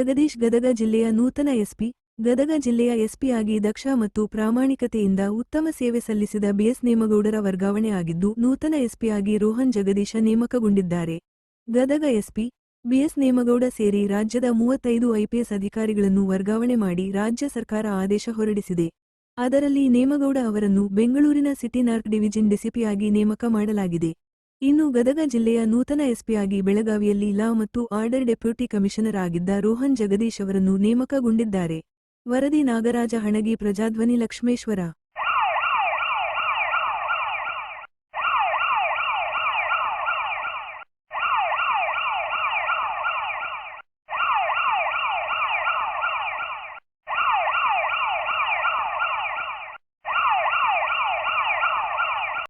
ಜಗದೀಶ್ ಗದಗ ಜಿಲ್ಲೆಯ ನೂತನ ಎಸ್ಪಿ. ಗದಗ ಜಿಲ್ಲೆಯ ಎಸ್ಪಿಯಾಗಿ ದಕ್ಷ ಮತ್ತು ಪ್ರಾಮಾಣಿಕತೆಯಿಂದ ಉತ್ತಮ ಸೇವೆ ಸಲ್ಲಿಸಿದ ಬಿಎಸ್ ನೇಮಗೌಡರ ವರ್ಗಾವಣೆ ಆಗಿದ್ದು ನೂತನ ಎಸ್ಪಿಯಾಗಿ ರೋಹನ್ ಜಗದೀಶ ನೇಮಕಗೊಂಡಿದ್ದಾರೆ. ಗದಗ ಎಸ್ಪಿ ಬಿಎಸ್ ನೇಮಗೌಡ ಸೇರಿ ರಾಜ್ಯದ 35 ಐಪಿಎಸ್ ಅಧಿಕಾರಿಗಳನ್ನು ವರ್ಗಾವಣೆ ಮಾಡಿ ರಾಜ್ಯ ಸರ್ಕಾರ ಆದೇಶ ಹೊರಡಿಸಿದೆ. ಅದರಲ್ಲಿ ನೇಮಗೌಡ ಅವರನ್ನು ಬೆಂಗಳೂರಿನ ಸಿಟಿ ನಾರ್ತ್ ಡಿವಿಜನ್ ಡಿಸಿಪಿಯಾಗಿ ನೇಮಕ ಮಾಡಲಾಗಿದೆ. ಇನ್ನು ಗದಗ ಜಿಲ್ಲೆಯ ನೂತನ ಎಸ್ಪಿಯಾಗಿ ಬೆಳಗಾವಿಯಲ್ಲಿ ಲಾ ಮತ್ತು ಆರ್ಡರ್ ಡೆಪ್ಯೂಟಿ ಕಮಿಷನರ್ ಆಗಿದ್ದ ರೋಹನ್ ಜಗದೀಶ್ ಅವರನ್ನು ನೇಮಕಗೊಂಡಿದ್ದಾರೆ. ವರದಿ ನಾಗರಾಜ ಹಣಗಿ, ಪ್ರಜಾಧ್ವನಿ, ಲಕ್ಷ್ಮೇಶ್ವರ.